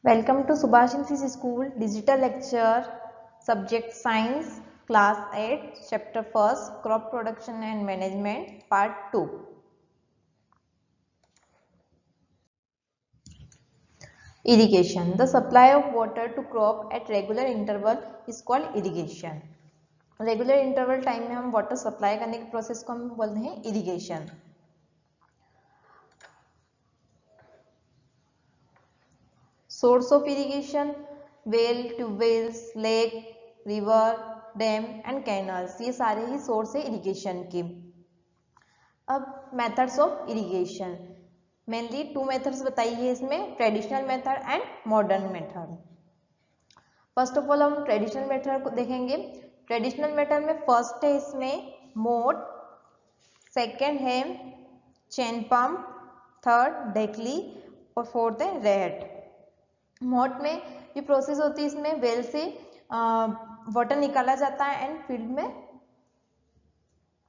Welcome to Subhashin's School Digital Lecture, Subject Science, Class 8, Chapter 1st, Crop Production and Management, Part 2. Irrigation. The supply of water to crop at regular interval is called irrigation. Regular interval time में हम water supply करने के process को हम बोलते हैं irrigation. Source of irrigation, well, tubewells, lake, river, dam and canals, ये सारे ही सोर्स है इरिगेशन के. अब methods of irrigation, mainly 2 methods बताइए इसमें, traditional method and modern method. First of all हम ट्रेडिशनल मेथड को देखेंगे. ट्रेडिशनल मेथड में फर्स्ट है इसमें मोट, सेकेंड है चेन पंप, थर्ड ढेकली और फोर्थ है रेट. मोट में ये प्रोसेस होती है, इसमें वेल से वाटर निकाला जाता है एंड फील्ड में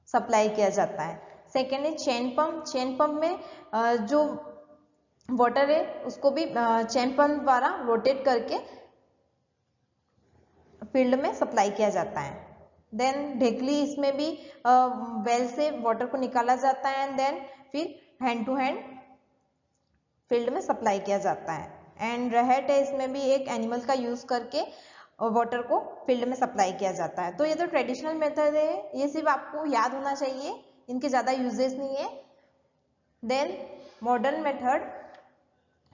सप्लाई किया जाता है. सेकेंड है चेन पंप. चेन पंप में जो वाटर है उसको भी चेन पंप द्वारा रोटेट करके फील्ड में सप्लाई किया जाता है. देन ढेकली, इसमें भी वेल से वाटर को निकाला जाता है एंड देन फिर हैंड टू हैंड फील्ड में सप्लाई किया जाता है. एंड रहेट है, इसमें भी एक एनिमल का यूज करके वाटर को फील्ड में सप्लाई किया जाता है. तो ये तो ट्रेडिशनल मेथड है, ये सिर्फ आपको याद होना चाहिए, इनके ज़्यादा यूजेस नहीं है. Then modern method.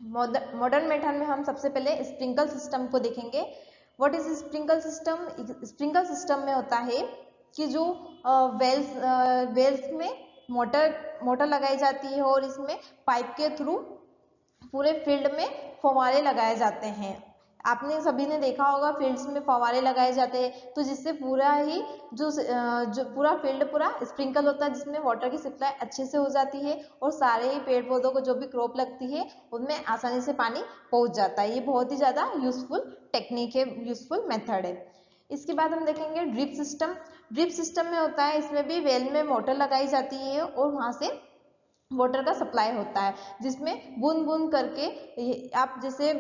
Modern method में हम सबसे पहले स्प्रिंकल सिस्टम को देखेंगे. What is sprinkle system? Sprinkle system में होता है कि जो वेल्स में मोटर लगाई जाती है और इसमें पाइप के थ्रू पूरे फील्ड में फव्वारे लगाए जाते हैं. आपने सभी ने देखा होगा फील्ड्स में फव्वारे लगाए जाते हैं, तो जिससे पूरा ही जो पूरा फील्ड पूरा स्प्रिंकल होता है, जिसमें वाटर की सप्लाई अच्छे से हो जाती है और सारे ही पेड़ पौधों को जो भी क्रॉप लगती है उनमें आसानी से पानी पहुंच जाता है. ये बहुत ही ज़्यादा यूजफुल टेक्निक है, यूजफुल मेथड है. इसके बाद हम देखेंगे ड्रिप सिस्टम. ड्रिप सिस्टम में होता है, इसमें भी वेल में मोटर लगाई जाती है और वहाँ से वाटर का सप्लाई होता है, जिसमें बूंद बूंद करके, आप जैसे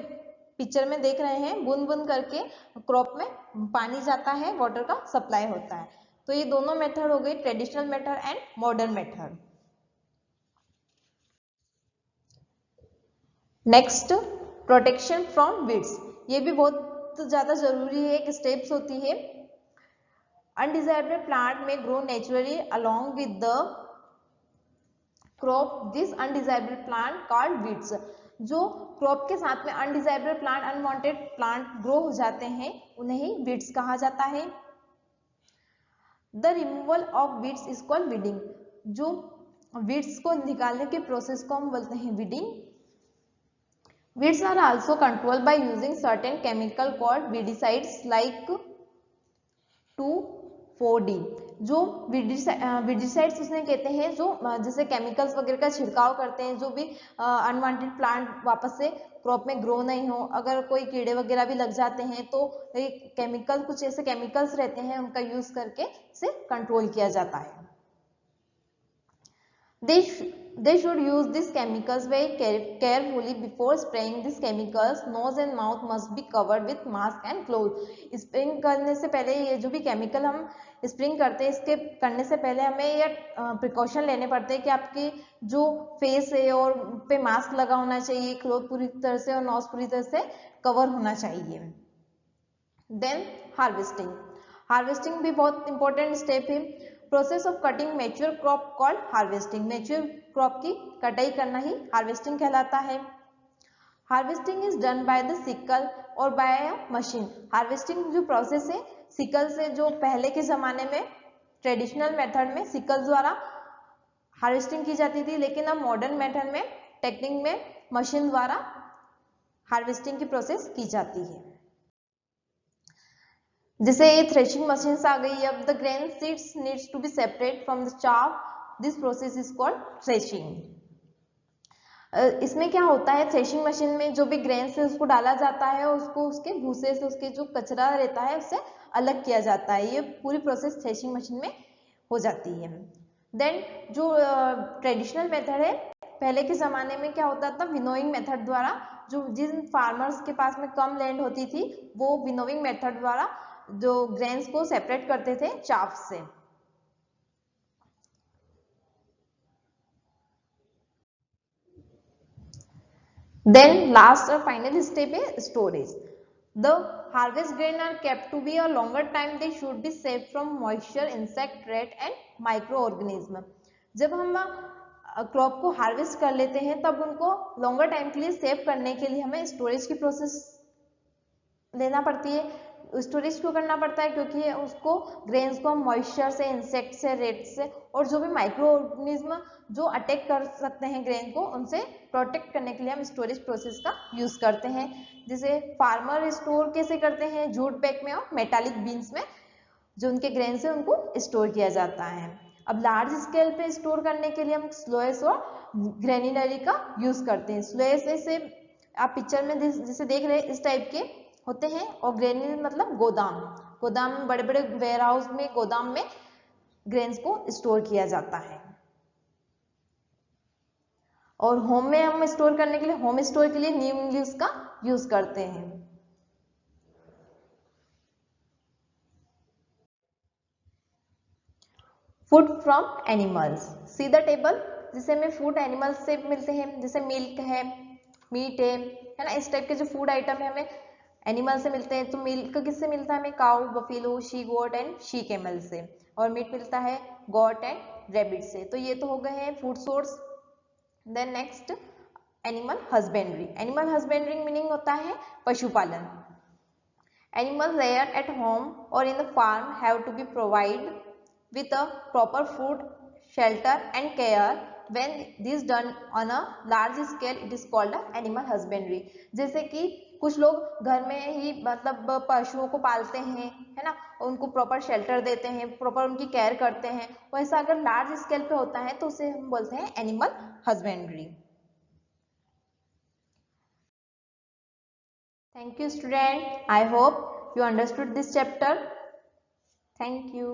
पिक्चर में देख रहे हैं, बूंद बूंद करके क्रॉप में पानी जाता है, वाटर का सप्लाई होता है. तो ये दोनों मेथड हो गई, traditional method and modern method. Next, protection from weeds. ये भी बहुत ज़्यादा जरूरी है, एक स्टेप्स होती है. अनडिजायरेबल प्लांट में grow naturally along with the crop. This undesirable plant called weeds. जो क्रॉप के साथ में undesirable plant, unwanted plant grow हो जाते हैं, उन्हें ही वीड्स कहा जाता है. The removal of weeds is called weeding. जो वीड्स को निकालने के प्रोसेस को हम बोलते हैं weeding. Weeds are also controlled by using certain chemical called weedicides like 2,4-D. जो वीडिसाइड्स उसने कहते हैं, जो जैसे केमिकल्स वगैरह का छिड़काव करते हैं, जो भी अनवांटेड प्लांट वापस से क्रॉप में ग्रो नहीं हो, अगर कोई कीड़े वगैरह भी लग जाते हैं तो केमिकल, कुछ ऐसे केमिकल्स रहते हैं, उनका यूज करके इसे कंट्रोल किया जाता है. They should use these chemicals very carefully before spraying. These chemicals, nose and mouth must be covered with mask and cloth. Spring करने से पहले ये जो भी केमिकल हम स्प्रिंग करते हैं, इसके करने से पहले हमें ये प्रिकॉशन लेने पड़ते हैं कि आपकी जो फेस है और पे मास्क लगा होना चाहिए, क्लोथ पूरी तरह से और नोज पूरी तरह से कवर होना चाहिए. Then harvesting. हार्वेस्टिंग भी बहुत इंपॉर्टेंट स्टेप है. Process of cutting mature crop called harvesting. Mature crop की कटाई करना ही हार्वेस्टिंग कहलाता है. Harvesting is done by the sickle और बाय अ मशीन. हार्वेस्टिंग जो प्रोसेस है सिकल से, जो पहले के जमाने में ट्रेडिशनल मेथड में सिकल द्वारा हार्वेस्टिंग की जाती थी, लेकिन अब मॉडर्न मेथड में टेक्निक में मशीन द्वारा हार्वेस्टिंग की प्रोसेस की जाती है. जैसे ये थ्रेशिंग मशीन्स आ गई. अब the grain seeds needs to be separate from the chaff. This process is called threshing. इसमें क्या होता है, थ्रेशिंग मशीन में जो भी ग्रेन है उसको डाला जाता है और उसको उसके भूसे से, उसके जो कचरा रहता है उससे अलग किया जाता है. ये पूरी प्रोसेस थ्रेशिंग मशीन में हो जाती है. देन जो ट्रेडिशनल मेथड है, पहले के ज़माने में क्या होता था, विनोइंग मेथड द्वारा जो जिन फार्मर्स के पास में कम लैंड होती थी वो विनोविंग मेथड द्वारा जो ग्रेन्स को सेपरेट करते थे चाफ से। Then last or final step is storage. The harvest grain are kept to be a longer time. They should be saved from moisture, insect, rat and microorganism. जब हम crop को harvest कर लेते हैं तब उनको लॉन्गर टाइम के लिए सेव करने के लिए हमें स्टोरेज की प्रोसेस लेना पड़ती है। स्टोरेज क्यों करना पड़ता है? क्योंकि उसको ग्रेन्स को मॉइस्चर से, इंसेक्ट से, रेट से और जो भी माइक्रो ऑर्गेनिज्म जो अटैक कर सकते हैं ग्रेन को, उनसे प्रोटेक्ट करने के लिए हम स्टोरेज प्रोसेस का यूज करते हैं। जिसे फार्मर स्टोर कैसे करते हैं? जूट बैग में और मेटालिक बीन्स में जो उनके ग्रेन से उनको स्टोर किया जाता है। अब लार्ज स्केल पे स्टोर करने के लिए हम स्लोएस और ग्रेन्युलरी का यूज करते हैं। स्लोएस ऐसे आप पिक्चर में जिसे देख रहे हैं इस टाइप के होते हैं और ग्रेन्यूल मतलब गोदाम, गोदाम में बड़े बड़े वेयर हाउस में, गोदाम में ग्रेन्स को स्टोर किया जाता है। और होम में हम स्टोर करने के लिए, होम स्टोर के लिए नीम लीव्स का यूज करते हैं। Food from animals, see the table, जिसे हमें फूड एनिमल्स से मिलते हैं, जैसे मिल्क है, मीट है ना, इस टाइप के जो फूड आइटम है हमें एनिमल से मिलते हैं। तो मिल्क किससे मिलता है हमें? Cow, buffalo, she goat and she camel से। और मीट मिलता है गॉट एंड रैबिट से। तो ये तो हो गए हैं food source. Then next animal husbandry. Animal husbandry meaning होता है पशुपालन। Animals reared at home or in the farm have to be provided with a proper food, shelter and care. When this done on a large scale, it is called animal husbandry. जैसे कि कुछ लोग घर में ही मतलब पशुओं को पालते हैं, है ना, उनको प्रॉपर शेल्टर देते हैं, प्रॉपर उनकी केयर करते हैं। वैसा अगर लार्ज स्केल पे होता है तो उसे हम बोलते हैं animal husbandry. Thank you student. I hope you understood this chapter. Thank you.